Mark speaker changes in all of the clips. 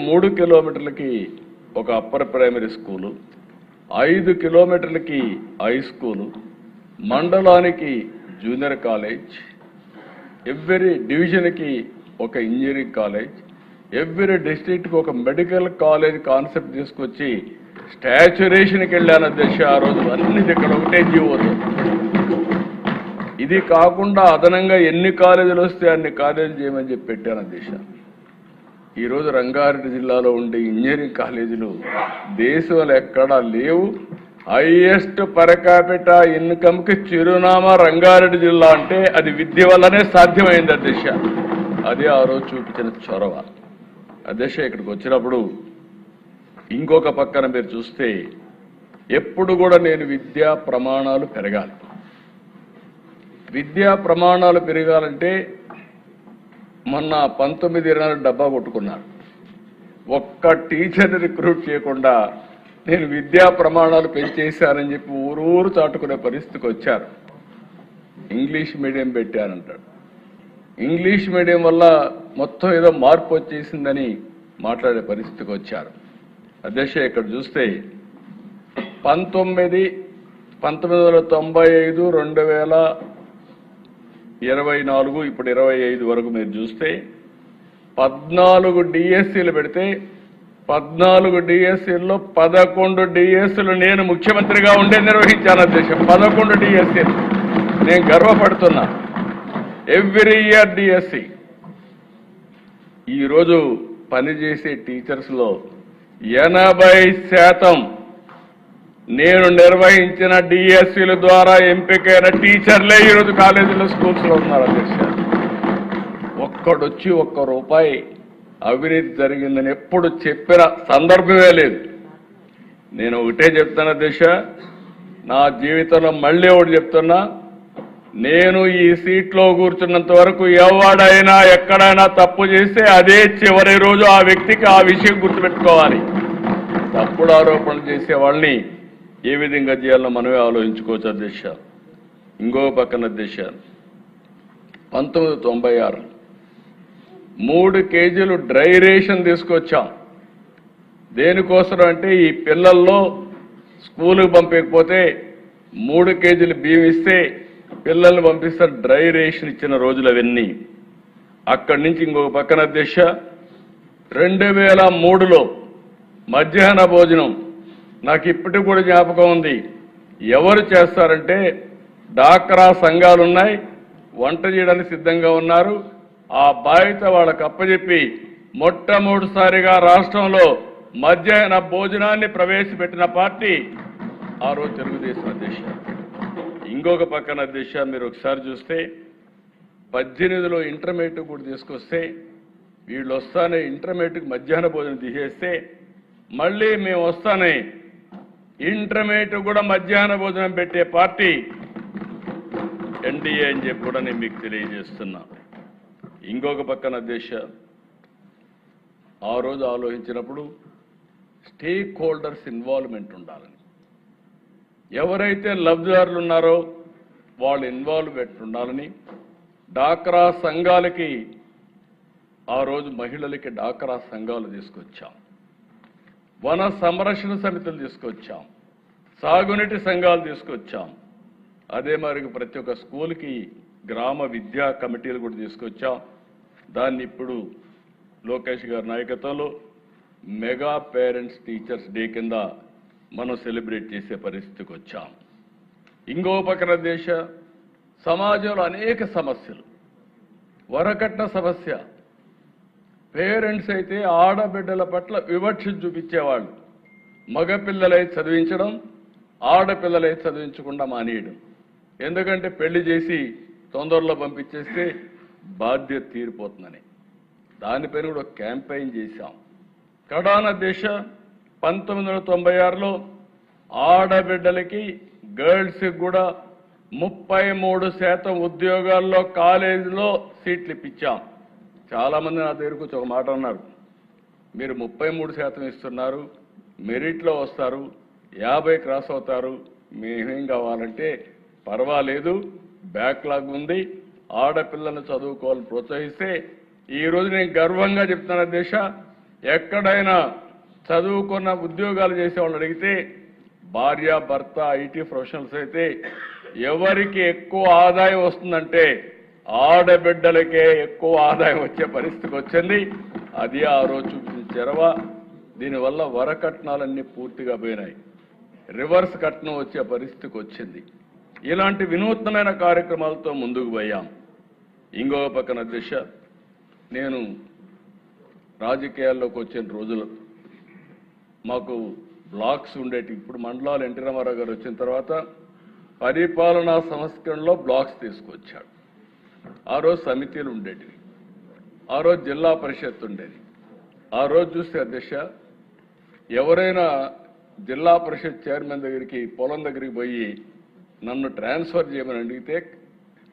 Speaker 1: 3 కిలోమీటర్లకి ఒక upper primary school, 5 కిలోమీటర్లకి హై స్కూలు, మండలానికి జూనియర్ కాలేజ్, ఎవ్రీ డివిజన్కి ఒక ఇంజనీరింగ్ కాలేజ్, ఎవ్రీ డిస్ట్రిక్ట్కి ఒక మెడికల్ కాలేజ్ కాన్సెప్ట్ తీసుకొచ్చి స్టాచ్యురేషన్కి వెళ్ళాను అధ్యక్ష. ఆ రోజు అన్ని ఇక్కడ ఒకటే జీవోతో. ఇది కాకుండా అదనంగా ఎన్ని కాలేజీలు వస్తే అన్ని కాలేజీలు చేయమని చెప్పి పెట్టాను అధ్యక్ష. ఈరోజు రంగారెడ్డి జిల్లాలో ఉండే ఇంజనీరింగ్ కాలేజీలు దేశంలో ఎక్కడా లేవు. హైయెస్ట్ పర్ క్యాపిటా ఇన్కమ్కి చిరునామా రంగారెడ్డి జిల్లా అంటే అది విద్య వల్లనే సాధ్యమైంది అధ్యక్ష. అదే ఆ రోజు చూపించిన చొరవ అధ్యక్ష. ఇక్కడికి వచ్చినప్పుడు ఇంకొక పక్కన మీరు చూస్తే ఎప్పుడు కూడా నేను విద్యా ప్రమాణాలు పెరగాలి, విద్యా ప్రమాణాలు పెరగాలంటే మొన్న 19-20 డబ్బా కొట్టుకున్నారు. ఒక్క టీచర్ని రిక్రూట్ చేయకుండా నేను విద్యా ప్రమాణాలు పెంచేశానని చెప్పి ఊరూరు చాటుకునే పరిస్థితికి వచ్చారు. ఇంగ్లీష్ మీడియం పెట్టానంటాడు. ఇంగ్లీష్ మీడియం వల్ల మొత్తం ఏదో మార్పు వచ్చేసిందని మాట్లాడే పరిస్థితికి వచ్చారు అధ్యక్ష. ఇక్కడ చూస్తే 1995, 2024 ఇప్పుడు 25 వరకు మీరు చూస్తే 14 డిఎస్సీలు పెడితే 14 డిఎస్సీల్లో 11 డిఎస్సీలు నేను ముఖ్యమంత్రిగా ఉండే నిర్వహించాను అధ్యక్ష. 11 డిఎస్సీలు నేను గర్వపడుతున్నా. Every year DSC. ఈరోజు పనిచేసే టీచర్స్లో 80% నేను నిర్వహించిన డిఎస్సీల ద్వారా ఎంపికైన టీచర్లే ఈరోజు కాలేజీలో స్కూల్స్లో ఉన్నారు అధ్యక్ష. ఒక్కడొచ్చి ₹1 అవినీతి జరిగిందని ఎప్పుడు చెప్పిన సందర్భమే లేదు. నేను ఒకటే చెప్తాను అధ్యక్ష, నా జీవితంలో మళ్ళీ ఒకటి చెప్తున్నా, నేను ఈ సీట్లో కూర్చున్నంత వరకు ఎవడైనా ఎక్కడైనా తప్పు చేస్తే అదే చివరి రోజు ఆ వ్యక్తికి ఆ విషయం గుర్తుపెట్టుకోవాలి. తప్పుడు ఆరోపణలు చేసే వాళ్ళని ఏ విధంగా చేయాలో మనమే ఆలోచించుకోవచ్చు అధ్యక్ష. ఇంకో పక్కన అధ్యక్ష 1996 3 కేజీలు డ్రై రేషన్ తీసుకొచ్చాం. దేనికోసం అంటే ఈ పిల్లల్లో స్కూలుకు పంపకపోతే 3 కేజీలు బియ్యం ఇస్తే పిల్లల్ని పంపిస్తారు. డ్రై రేషన్ ఇచ్చిన రోజులు అవన్నీ. అక్కడి నుంచి ఇంకొక పక్కన అధ్యక్ష 2003లో మధ్యాహ్న భోజనం నాకు ఇప్పటికి కూడా జ్ఞాపకం ఉంది. ఎవరు చేస్తారంటే డాక్రా సంఘాలు ఉన్నాయి, వంట చేయడానికి సిద్ధంగా ఉన్నారు. ఆ బాధ్యత వాళ్ళకు అప్పచెప్పి మొట్టమొదటిసారిగా రాష్ట్రంలో మధ్యాహ్న భోజనాన్ని ప్రవేశపెట్టిన పార్టీ ఆ రోజు తెలుగుదేశం అధ్యక్ష. ఇంకొక పక్కన అధ్యక్ష మీరు ఒకసారి చూస్తే 18లో ఇంటర్మీడియట్ కూడా తీసుకొస్తే వీళ్ళు వస్తానే ఇంటర్మీడియట్కి మధ్యాహ్న భోజనం తీసేస్తే మళ్ళీ మేము వస్తానే ఇంటర్మీడియట్ కూడా మధ్యాహ్న భోజనం పెట్టే పార్టీ ఎన్డీఏ అని చెప్పి కూడా నేను మీకు తెలియజేస్తున్నా. ఇంకొక పక్కన అధ్యక్ష ఆ రోజు ఆలోచించినప్పుడు స్టేక్ హోల్డర్స్ ఇన్వాల్వ్మెంట్ ఉండాలని, ఎవరైతే లబ్ధిదారులు ఉన్నారో వాళ్ళు ఇన్వాల్వ్మెంట్ ఉండాలని డాక్రా సంఘాలకి ఆ రోజు మహిళలకి డాక్రా సంఘాలు తీసుకొచ్చాం, వన సంరక్షణ సమితులు తీసుకొచ్చాం, సాగునీటి సంఘాలు తీసుకొచ్చాం. అదే మరి ప్రతి ఒక్క స్కూల్కి గ్రామ విద్యా కమిటీలు కూడా తీసుకొచ్చాం. దాన్ని ఇప్పుడు లోకేష్ గారి నాయకత్వంలో మెగా పేరెంట్స్ టీచర్స్ డే కింద మనం సెలబ్రేట్ చేసే పరిస్థితికి వచ్చాం. ఇంకో పక్కన దేశ సమాజంలో అనేక సమస్యలు, వరకట్న సమస్య. పేరెంట్స్ అయితే ఆడబిడ్డల పట్ల వివక్ష చూపించేవాళ్ళు. మగపిల్లలై చదివించడం, ఆడపిల్లలై చదివించకుండా మానేయడం. ఎందుకంటే పెళ్లి చేసి తొందరలో పంపించేస్తే బాధ్యత తీరిపోతుందని దానిపైన కూడా క్యాంపెయిన్ చేశాం. కడాన దేశ 1996లో ఆడబిడ్డలకి గర్ల్స్కి కూడా 33% ఉద్యోగాల్లో కాలేజీలో సీట్లు ఇప్పించాం. చాలామంది నా దగ్గరకు వచ్చి ఒక మాట అన్నారు, మీరు 33% ఇస్తున్నారు, మెరిట్లో వస్తారు, 50 క్రాస్ అవుతారు, మేమేం కావాలంటే పర్వాలేదు, బ్యాక్లాగ్ ఉంది, ఆడపిల్లలను చదువుకోవాలని ప్రోత్సహిస్తే ఈరోజు నేను గర్వంగా చెప్తున్నా దేశ ఎక్కడైనా చదువుకున్న ఉద్యోగాలు చేసే వాళ్ళు అడిగితే భార్య భర్త ఐటీ ప్రొఫెషనల్స్ అయితే ఎవరికి ఎక్కువ ఆదాయం వస్తుందంటే ఆడబిడ్డలకే ఎక్కువ ఆదాయం వచ్చే పరిస్థితికి వచ్చింది. అది ఆ రోజు చూపించిన చెరవ. దీనివల్ల వరకట్నాలన్నీ పూర్తిగా పోయినాయి. రివర్స్ కట్నం వచ్చే పరిస్థితికి వచ్చింది. ఇలాంటి వినూత్నమైన కార్యక్రమాలతో ముందుకు పోయాం. ఇంకో పక్కన దిశ, నేను రాజకీయాల్లోకి వచ్చిన రోజులు మాకు బ్లాక్స్ ఉండేటి. ఇప్పుడు మండలాలు ఎన్టీ రామారావు గారు వచ్చిన తర్వాత పరిపాలనా సంస్కరణలో బ్లాక్స్ తీసుకొచ్చాడు. ఆ రోజు సమితిలు ఉండేటివి, ఆ రోజు జిల్లా పరిషత్ ఉండేది. ఆ రోజు చూస్తే అధ్యక్ష, ఎవరైనా జిల్లా పరిషత్ చైర్మన్ దగ్గరికి పొలం దగ్గరికి పోయి నన్ను ట్రాన్స్ఫర్ చేయమని అడిగితే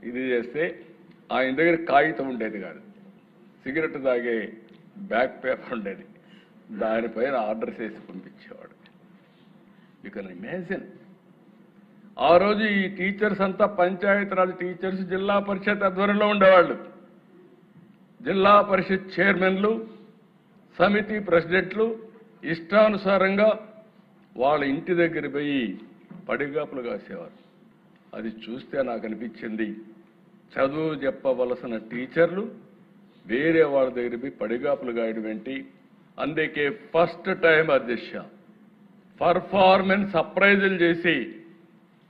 Speaker 1: ఇది చేస్తే ఆయన దగ్గర కాగితం ఉండేది కాదు, సిగరెట్ తాగే బ్యాక్ పేపర్ ఉండేది, దానిపైన ఆర్డర్ చేసి పంపించేవాడు. You can imagine. ఆ రోజు ఈ టీచర్స్ అంతా పంచాయతీరాజ్ టీచర్స్ జిల్లా పరిషత్ ఆధ్వర్యంలో ఉండేవాళ్ళు. జిల్లా పరిషత్ చైర్మన్లు, సమితి ప్రెసిడెంట్లు ఇష్టానుసారంగా వాళ్ళ ఇంటి దగ్గర పోయి పడిగాపులు కాసేవారు. అది చూస్తే నాకు అనిపించింది, చదువు చెప్పవలసిన టీచర్లు వేరే వాళ్ళ దగ్గర పోయి పడిగాపులు గాయడం ఏంటి? అందుకే ఫస్ట్ టైం అధ్యక్ష పర్ఫార్మెన్స్ అప్రైజల్ చేసి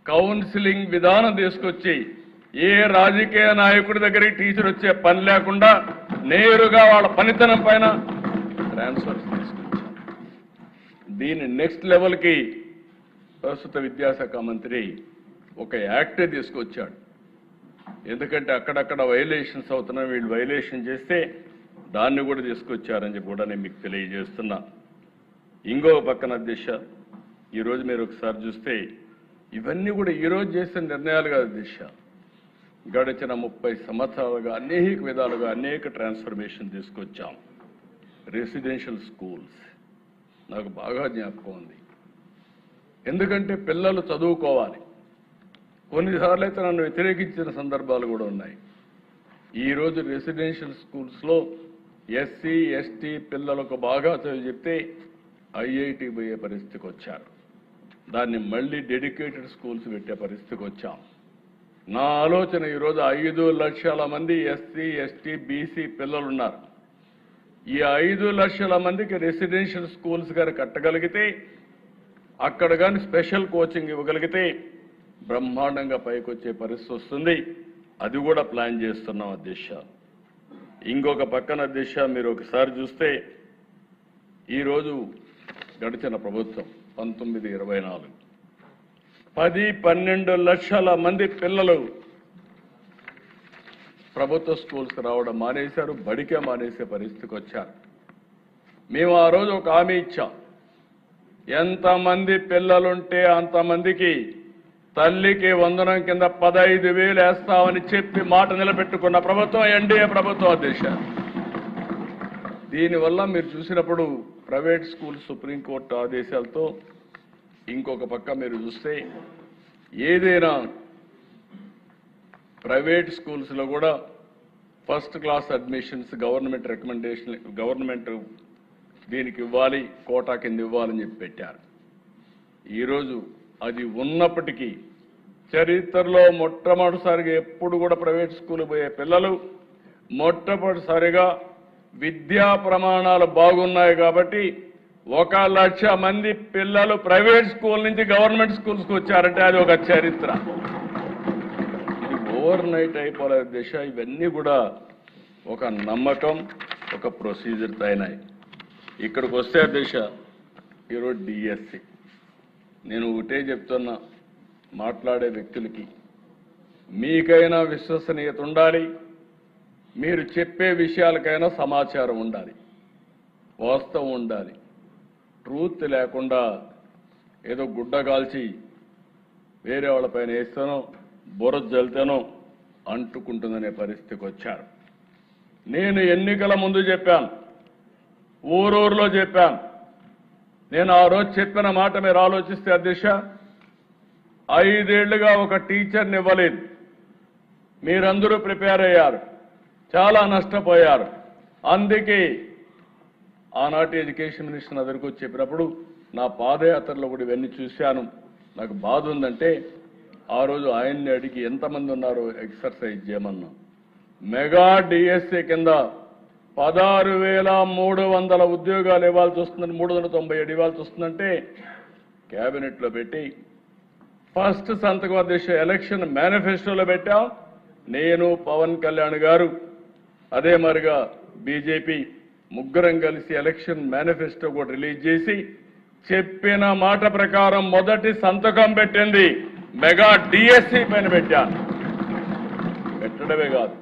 Speaker 1: కౌన్సిలింగ్ విధానం తీసుకొచ్చి ఏ రాజకీయ నాయకుడి దగ్గరికి టీచర్ వచ్చే పని లేకుండా నేరుగా వాళ్ళ పనితనం పైన ట్రాన్స్ఫర్స్ తీసుకొచ్చాం. దీని నెక్స్ట్ లెవెల్కి ప్రస్తుత విద్యాశాఖ మంత్రి ఒక యాక్టే తీసుకొచ్చాడు. ఎందుకంటే అక్కడక్కడ వైలేషన్స్ అవుతున్నాయి, వీళ్ళు వైలేషన్ చేస్తే దాన్ని కూడా తీసుకొచ్చారని చెప్పి కూడా నేను మీకు తెలియజేస్తున్నా. ఇంకో పక్కన అధ్యక్ష, ఈరోజు మీరు ఒకసారి చూస్తే ఇవన్నీ కూడా ఈరోజు చేసిన నిర్ణయాలు కాదు అధ్యక్ష. గడిచిన 30 సంవత్సరాలుగా అనేక విధాలుగా అనేక ట్రాన్స్ఫర్మేషన్ తీసుకొచ్చాం. రెసిడెన్షియల్ స్కూల్స్ నాకు బాగా జ్ఞాపకం ఉంది. ఎందుకంటే పిల్లలు చదువుకోవాలి. కొన్నిసార్లు అయితే నన్ను వ్యతిరేకించిన సందర్భాలు కూడా ఉన్నాయి. ఈరోజు రెసిడెన్షియల్ స్కూల్స్లో ఎస్సీ ఎస్టీ పిల్లలకు బాగా చదువు చెప్తే ఐఐటి పోయే పరిస్థితికి వచ్చారు. దాన్ని మళ్ళీ డెడికేటెడ్ స్కూల్స్ పెట్టే పరిస్థితికి వచ్చాం. నా ఆలోచన ఈరోజు 5 లక్షల మంది ఎస్సీ ఎస్టీ బీసీ పిల్లలు ఉన్నారు. ఈ 5 లక్షల మందికి రెసిడెన్షియల్ స్కూల్స్ గారు కట్టగలిగితే, అక్కడ కానీ స్పెషల్ కోచింగ్ ఇవ్వగలిగితే బ్రహ్మాండంగా పైకి వచ్చే పరిస్థితి వస్తుంది. అది కూడా ప్లాన్ చేస్తున్నాం అధ్యక్ష. ఇంకొక పక్కన అధ్యక్ష, మీరు ఒకసారి చూస్తే ఈరోజు గడిచిన ప్రభుత్వం 19-24 10-12 లక్షల మంది పిల్లలు ప్రభుత్వ స్కూల్స్కి రావడం మానేశారు, బడికే మానేసే పరిస్థితికి వచ్చారు. మేము ఆ రోజు ఒక హామీ ఇచ్చాం, ఎంతమంది పిల్లలుంటే అంతమందికి తల్లికి వందనం కింద 15,000 వేస్తామని చెప్పి మాట నిలబెట్టుకున్న ప్రభుత్వం ఎన్డీఏ ప్రభుత్వం అధ్యక్ష. దీనివల్ల మీరు చూసినప్పుడు ప్రైవేట్ స్కూల్ సుప్రీంకోర్టు ఆదేశాలతో, ఇంకొక పక్క మీరు చూస్తే ఏదైనా ప్రైవేట్ స్కూల్స్లో కూడా first class admissions government recommendation, government దీనికి ఇవ్వాలి, కోటా కింద ఇవ్వాలని చెప్పి పెట్టారు. ఈరోజు అది ఉన్నప్పటికీ చరిత్రలో మొట్టమొదటిసారిగా ఎప్పుడు కూడా ప్రైవేట్ స్కూల్ పోయే పిల్లలు మొట్టమొదటిసారిగా విద్యా ప్రమాణాలు బాగున్నాయి కాబట్టి 1 లక్ష మంది పిల్లలు ప్రైవేట్ స్కూల్ నుంచి గవర్నమెంట్ స్కూల్స్కి వచ్చారంటే అది ఒక చరిత్ర. ఇది ఓవర్ నైట్ అయిపోలేదు దిశ. ఇవన్నీ కూడా ఒక నమ్మకం, ఒక ప్రొసీజర్ అయినాయి. ఇక్కడికి వస్తే దిశ ఈరోజు డిఎస్సి, నేను ఒకటే చెప్తున్నా, మాట్లాడే వ్యక్తులకి మీకైనా విశ్వసనీయత ఉండాలి, మీరు చెప్పే విషయాలకైనా సమాచారం ఉండాలి, వాస్తవం ఉండాలి. ట్రూత్ లేకుండా ఏదో గుడ్డగాల్చి వేరే వాళ్ళపైన వేస్తానో బుర్ర జల్తానో అంటుకుంటుందనే పరిస్థితికి వచ్చారు. నేను ఎన్నికల ముందు చెప్పాను, ఊరూరులో చెప్పాను. నేను ఆ రోజు చెప్పిన మాట మీరు ఆలోచిస్తే అధ్యక్ష, 5 ఏళ్లుగా ఒక టీచర్ని ఇవ్వలేదు. మీరందరూ ప్రిపేర్ అయ్యారు, చాలా నష్టపోయారు. అందుకే ఆనాటి ఎడ్యుకేషన్ మినిస్టర్ నా దగ్గరకు వచ్చి చెప్పినప్పుడు నా పాదయాత్రలో కూడా ఇవన్నీ చూశాను. నాకు బాధ ఉందంటే ఆ రోజు ఆయన్ని అడిగి ఎంతమంది ఉన్నారో ఎక్సర్సైజ్ చేయమన్నా. మెగా డిఎస్సీ కింద 16,300 ఉద్యోగాలు ఇవ్వాల్సి వస్తుందని 397 ఇవ్వాల్సి వస్తుందంటే క్యాబినెట్లో పెట్టి ఫస్ట్ సంతకం అధ్యక్ష ఎలక్షన్ మేనిఫెస్టోలో పెట్టాం. నేను పవన్ కళ్యాణ్ గారు అదే మరిగా బీజేపీ ముగ్గురం కలిసి ఎలక్షన్ మేనిఫెస్టో కూడా రిలీజ్ చేసి చెప్పిన మాట ప్రకారం మొదటి సంతకం పెట్టింది మెగా డిఎస్సీ పైన పెట్టాను. పెట్టడమే కాదు